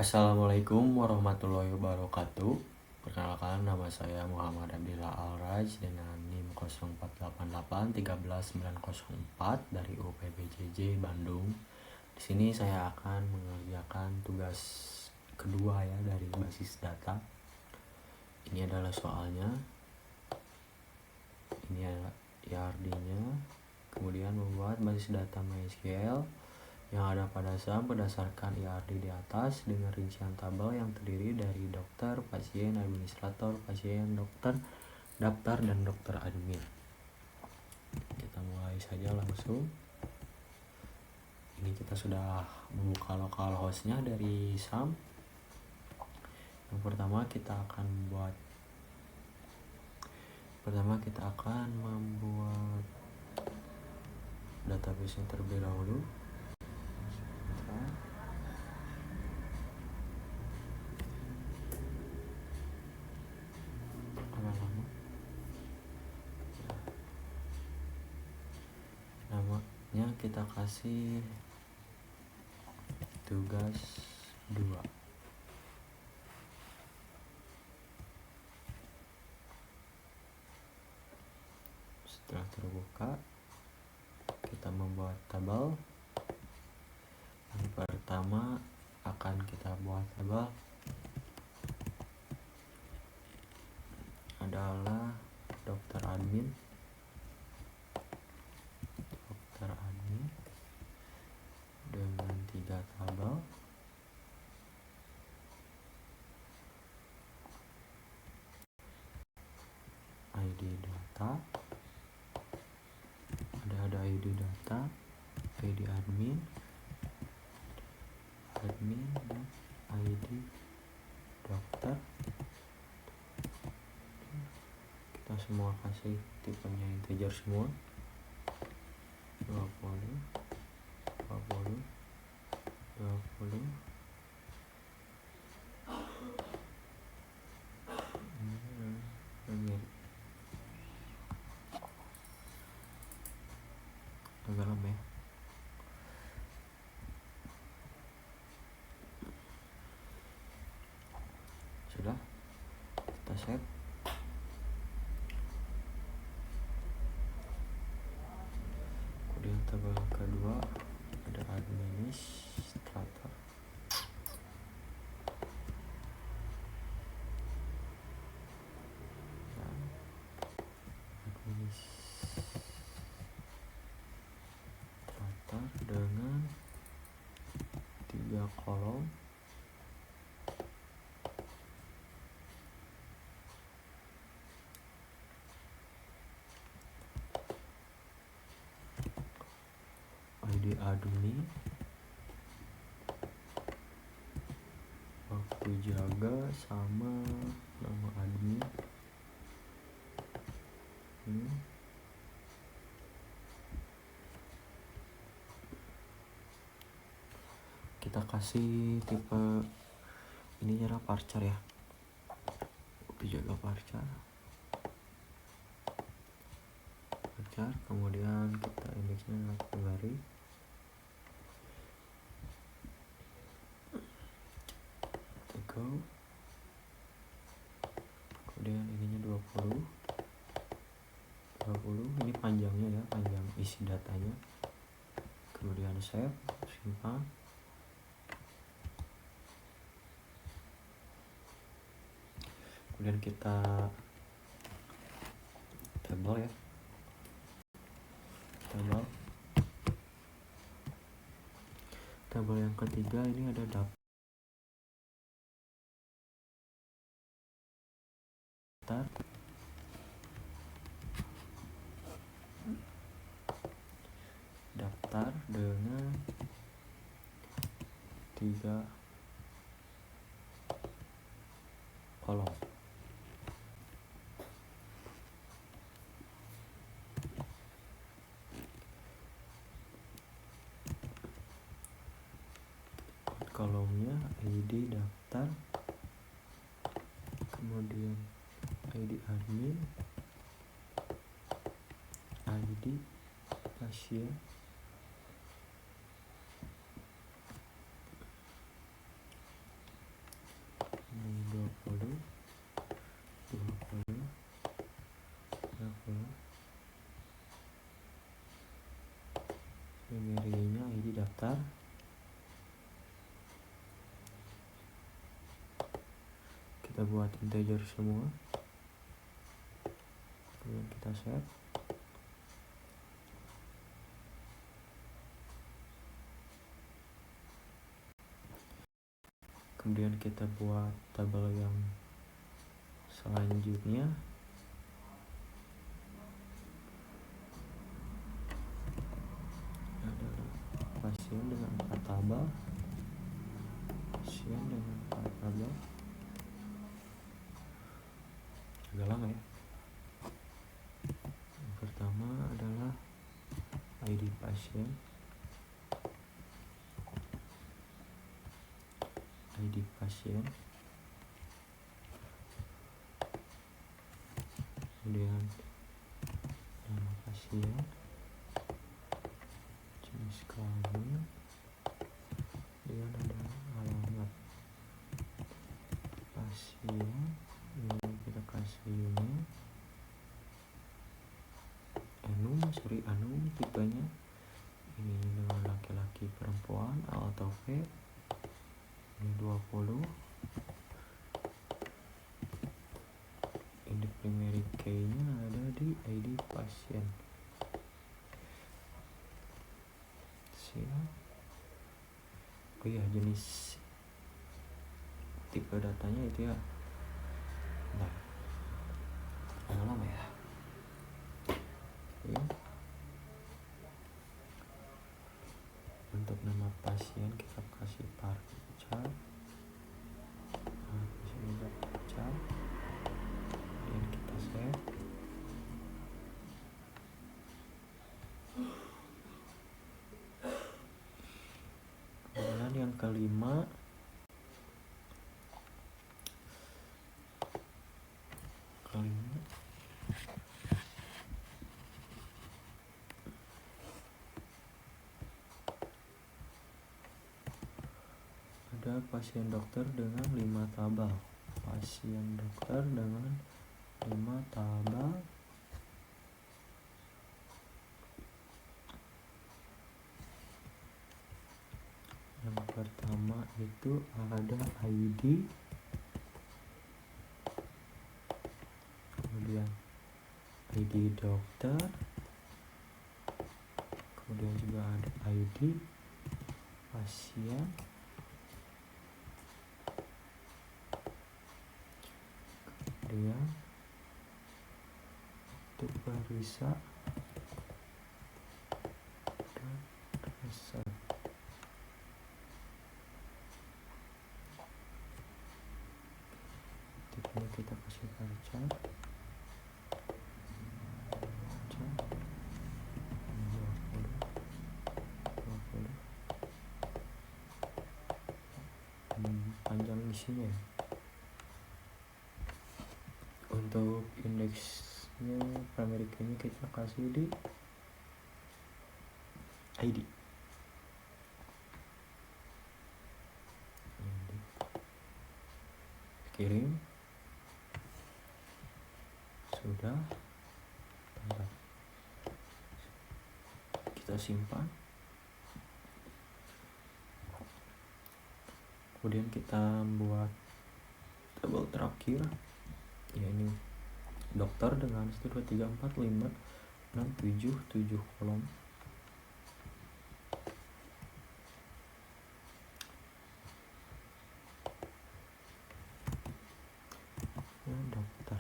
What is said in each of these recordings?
Assalamualaikum warahmatullahi wabarakatuh. Perkenalkan, nama saya Muhammad Abdillah Al-Raj dengan NIM 0488139904 dari UPBJJ Bandung. Di sini saya akan mengerjakan tugas kedua ya dari basis data. Ini adalah soalnya. Ini adalah IRD-nya. Kemudian membuat basis data MySQL yang ada pada SAM berdasarkan IRD di atas dengan rincian tabel yang terdiri dari dokter, pasien, administrator, pasien, dokter, daftar, dan dokter admin. Kita mulai saja langsung. Ini kita sudah membuka localhost-nya dari SAM. Yang pertama kita akan membuat database-nya terlebih dahulu. Namanya kita kasih tugas 2. Setelah terbuka, kita membuat tabel. Yang pertama akan kita buat tabel adalah dokter admin dengan 3 tabel. ID data, ada ID data, ID admin, dan ID dokter. Kita semua kasih tipenya integer semua, 20, 20, 20. Agak lama ya. Sudah, kita save. Kemudian tabel kedua ada administrator. Dengan 3 kolom. ID admin, waktu jaga sama nama admin. Kita kasih tipe ini cara varchar ya, waktu jaga varchar. Kemudian kita indeksnya primary. Go. Kemudian ininya 20, ini panjangnya ya, panjang isi datanya. Kemudian save, simpan. Kemudian kita tabel ya, tabel yang ketiga ini ada daftar dengan 3 kolom. Kolomnya ID daftar, kemudian ID admin, ID pasien, daftar. Kita buat integer semua, kemudian kita save. Kemudian kita buat tabel yang selanjutnya. Adalah pasien dengan 4 tabel. Pasien dengan 4 tabel. Agak lama ya. Yang pertama adalah ID pasien. ID pasien. Kemudian nama pasien, jenis kelamin, kemudian ada alamat pasien. Ini kita kasih unit anum tipenya. Ini dengan laki-laki perempuan, A atau V. Ini 20. Ini primary key-nya ada di ID pasien. Siap. Oh iya, jenis tipe datanya itu ya. Nah, agak lama ya. Oke. Untuk nama pasien kita kasih Parca. Nah, pasien juga Parca. Dan kita save. Kemudian yang kelima, ada pasien dokter dengan 5 tabel. Pasien dokter dengan 5 tabel. Yang pertama itu ada ID, kemudian ID dokter, kemudian juga ada ID pasien, kemudian untuk periksa dan resep. Tipenya kita kasih Parca. Panjang isinya. Untuk indeksnya primary key-nya kita kasih di ID. Kirim. Sudah. Bentar. Kita simpan. Kemudian kita buat tabel terakhir, ya ini dokter dengan 1 2 3 4 5 6 7 kolom. Ya, dokter.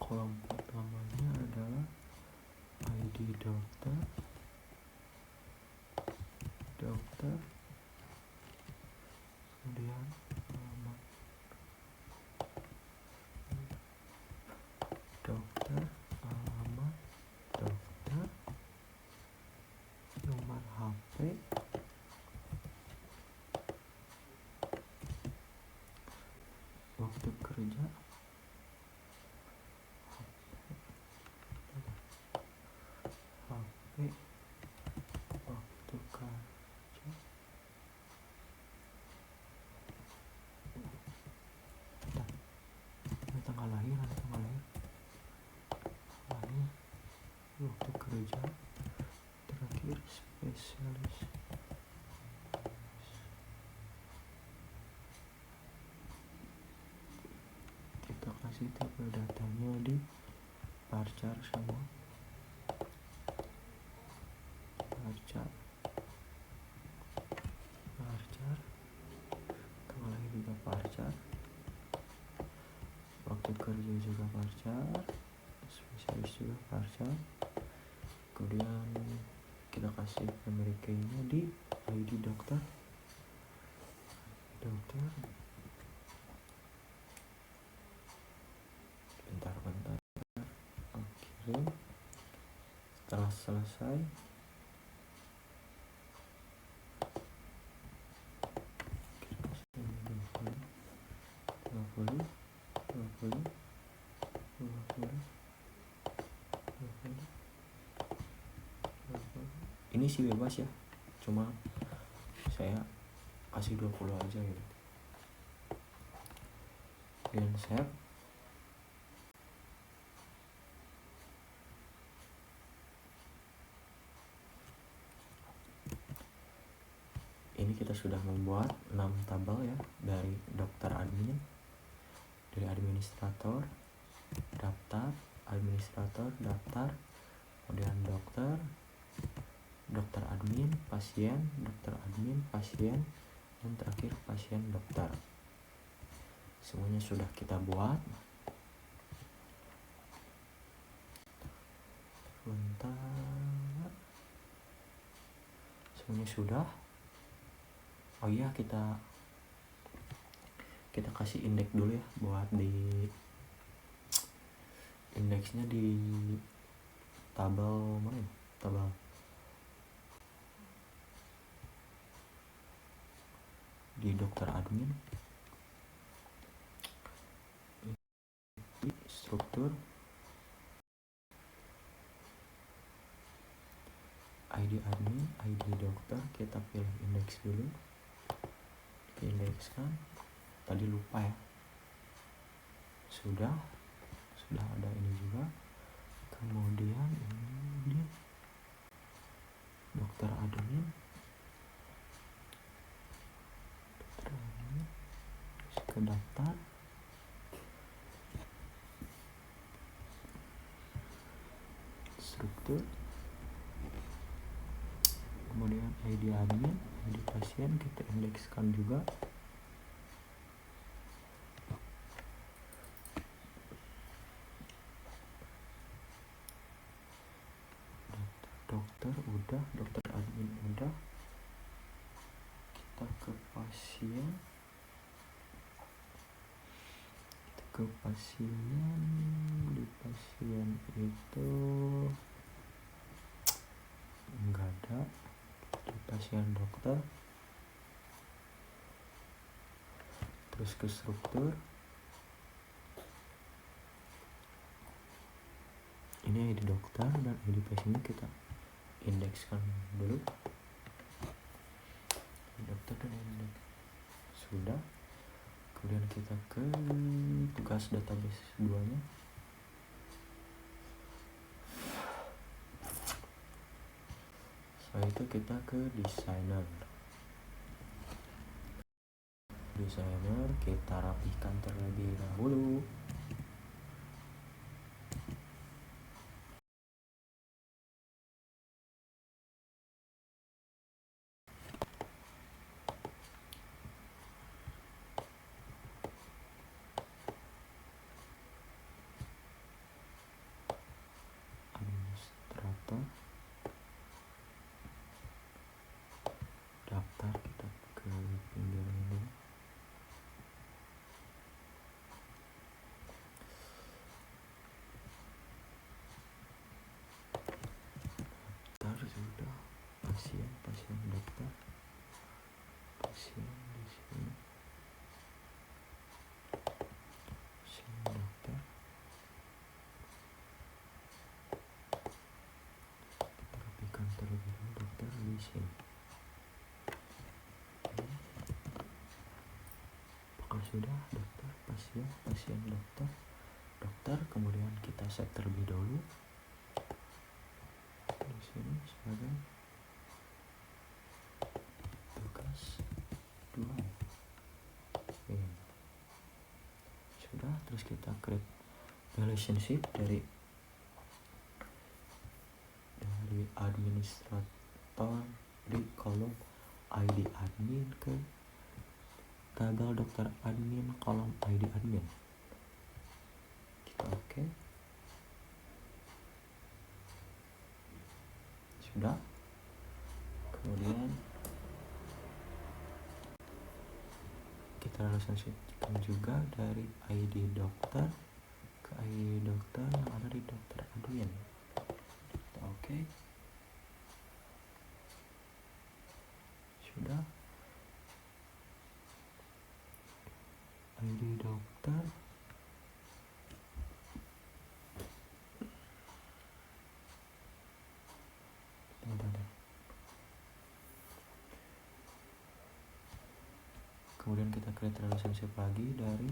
Kolom pertamanya adalah ID dokter, kemudian alamat dokter, nomor HP, waktu kerja, HP, terakhir spesialis. Kita kasih tabel datanya di varchar semua. Varchar tanggal lahir juga varchar, waktu kerja juga varchar, spesialis juga varchar. Kemudian kita kasih memory key-nya di ID dokter. Bentar. Oke. Setelah selesai, ini sih bebas ya, cuma saya kasih 20 aja gitu. Dan save. Ini kita sudah membuat 6 tabel ya, dari dokter admin, dari administrator, daftar, administrator, daftar, kemudian dokter admin, pasien, dokter admin, pasien, dan terakhir pasien dokter. Semuanya sudah kita buat. Bentar. Semuanya sudah. Oh iya, kita kasih indeks dulu ya, buat di indeksnya di tabel mana ya? Tabel di dokter admin, struktur, ID admin, ID dokter, kita pilih indeks dulu, indekskan. Tadi lupa ya, sudah ada ini juga. Kemudian ini dokter admin, ke daftar, struktur, kemudian ID admin, ID pasien kita indekskan juga. Dokter udah, dokter admin udah. Kita ke pasien, di pasien itu enggak ada. Di pasien dokter, terus ke struktur, ini ID dokter dan ID pasiennya kita indekskan dulu. Dokter dan indeks sudah. Kemudian kita ke tugas database 2-nya. Setelah itu kita ke desainer, kita rapihkan terlebih dahulu. Administrator, daftar, kita ke pinggir ini. Daftar sudah, pasien dokter, pasien di sini, pasien dokter. Kita rapikan terlebih dahulu dokter di sini. Apakah sudah dokter, pasien dokter, kemudian kita set terlebih dahulu di sini sebagai kita create relationship dari administrator di kolom ID admin ke tabel dokter admin kolom ID admin. Kita oke. Sudah. Kemudian kita relationshipkan juga dari ID dokter ke ID dokter yang ada di dokter admin. Kita oke. Sudah. ID dokter kemudian kita create relationship lagi dari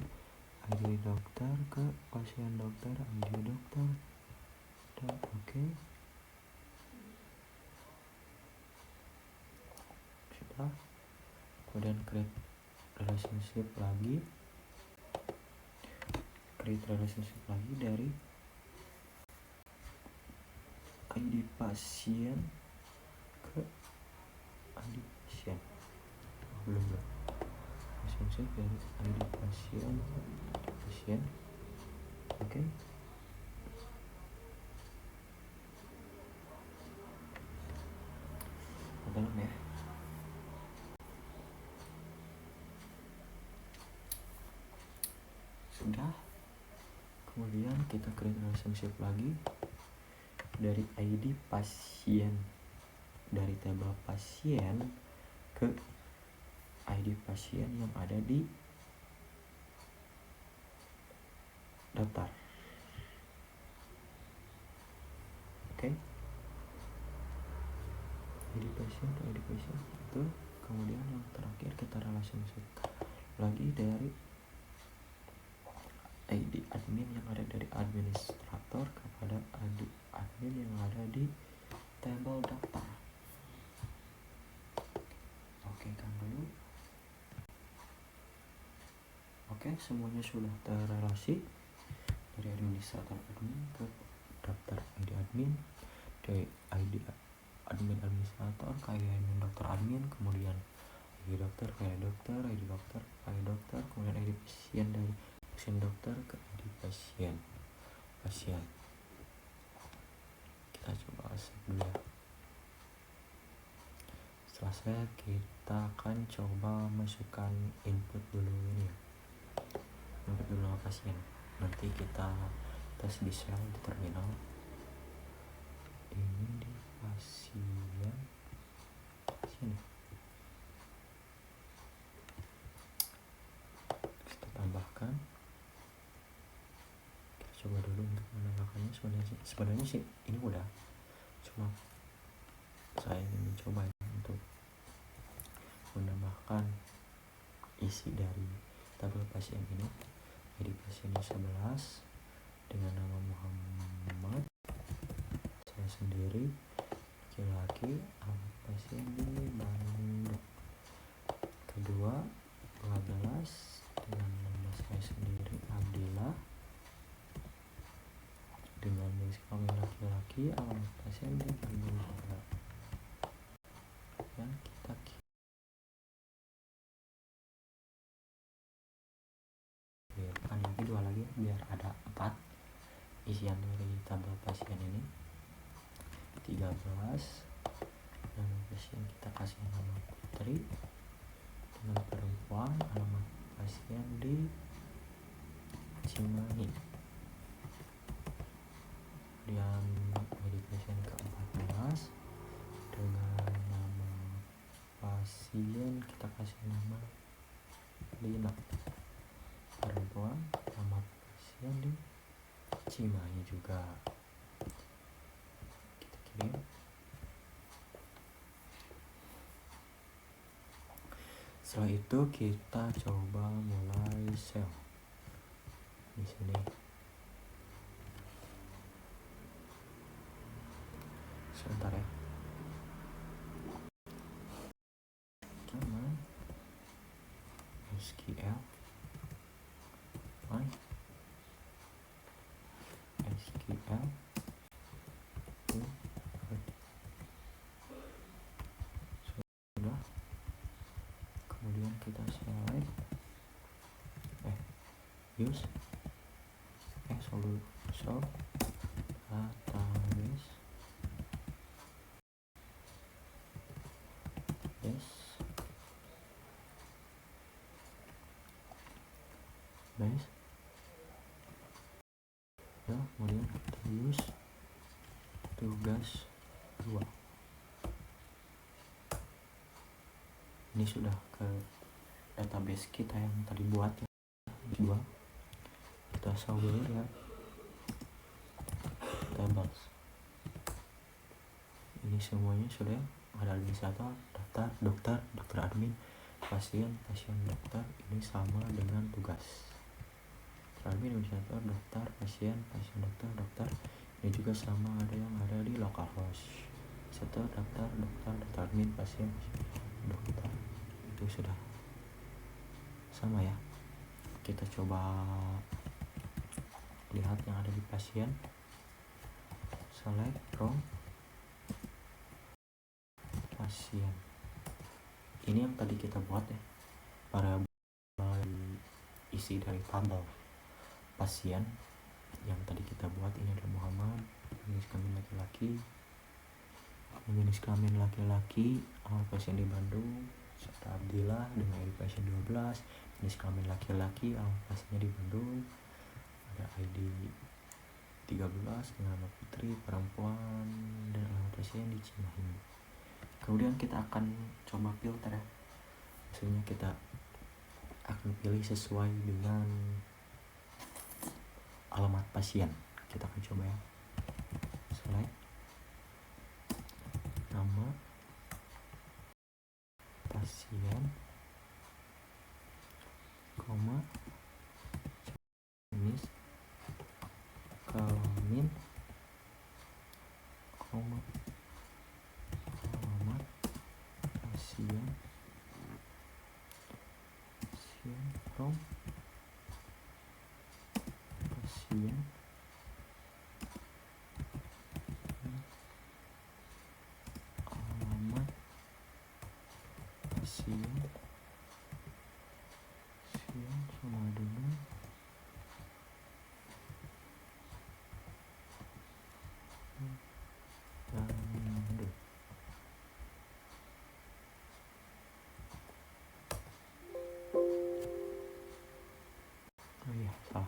ID dokter ke pasien dokter, ID dokter. Dan oke. Sudah. Kemudian create relationship lagi dari ID pasien ke ID pasien. Belum. Relationship dari ID pasien ke ID pasien. Oke. Dalam ya. Sudah. Kemudian kita create relationship lagi dari ID pasien, dari tabel pasien ke ID pasien yang ada di daftar. Oke. ID pasien ke ID pasien itu. Kemudian yang terakhir kita relationship lagi dari ID admin yang ada dari administrator kepada ID admin yang ada di tabel daftar. Oke kan dulu. Oke, semuanya sudah terrelasi dari administrator admin ke daftar ID admin, dari ID admin administrator ke ID admin dokter admin, kemudian ID dokter ke ID dokter, ID dokter ke ID dokter, kemudian ID pasien dari pasien dokter ke ID pasien. Kita coba save dulu ya. Setelah kita akan coba masukkan input dulu ini ya. Input dulu nama pasien. Nanti kita tes di sel di terminal. Ini di pasien. Kita tambahkan. Kita coba dulu untuk menambahkannya. Sebenarnya sih ini udah, cuma saya ingin mencoba untuk menambahkan isi dari tabel pasien ini. Jadi pasiennya 11 dengan nama Muhammad, saya sendiri laki-laki, alamat pasien di Bandung. Kedua 12 dengan nama saya sendiri Abdillah, dengan jenis kelamin laki-laki, alamat pasien di Bandung juga. Dan kita clearkan lagi dua lagi biar ada 4 isian dari tabel pasien ini. 13 nama pasien kita kasih nama Putri, dengan perempuan, alamat pasien di Cimahi. Kemudian ID pasien ke-14 dengan nama pasien kita kasih nama Lina, perempuan, alamat pasien di Cimahi juga. Kita kirim. Setelah itu kita coba mulai sel di sini. Sebentar ya. Nama SQL fine. sudah. Kemudian kita select use show database. Yes, base ya. Kemudian kita use tugas 2. Ini sudah ke database kita yang tadi buat ya, 2. Kita show dulu ya, tables. Ini semuanya sudah ada administrator, daftar, dokter admin, pasien dokter. Ini sama dengan tugas. Admin, administrator, daftar, pasien dokter. Ini juga sama, ada yang ada di localhost. Setelah daftar, daftar admin, pasien dokter. Itu sudah sama ya. Kita coba lihat yang ada di pasien. Select from pasien. Ini yang tadi kita buat ya, variabel isi dari tabel pasien yang tadi kita buat. Ini adalah Muhammad, jenis kelamin laki-laki, pasien di Bandung. Serta Abdillah dengan ID pasien 12, jenis kelamin laki-laki, pasiennya di Bandung. Ada ID 13 dengan nama putri, perempuan, dan alamat pasien di Cimahi. Kemudian kita akan coba filter ya. Maksudnya kita akan pilih sesuai dengan alamat pasien. Kita akan coba ya. Select nama pasien, koma, jenis kelamin, koma, alamat pasien, from pasien, alamat pasien sama dengan Bandung. Oh iya, salah.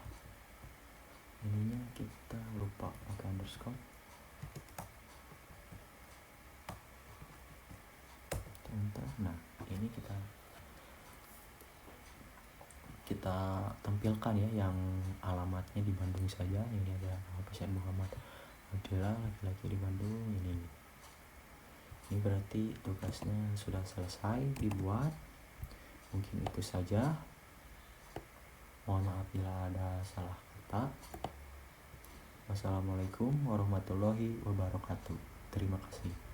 Ininya kita lupa pakai underscore. Enter. Nah, ini kita tampilkan ya yang alamatnya di Bandung saja. Ini ada pasien Muhammad Abdillah, laki-laki di Bandung. Ini berarti tugasnya sudah selesai dibuat. Mungkin itu saja. Mohon maaf bila ada salah kata. Wassalamualaikum warahmatullahi wabarakatuh. Terima kasih.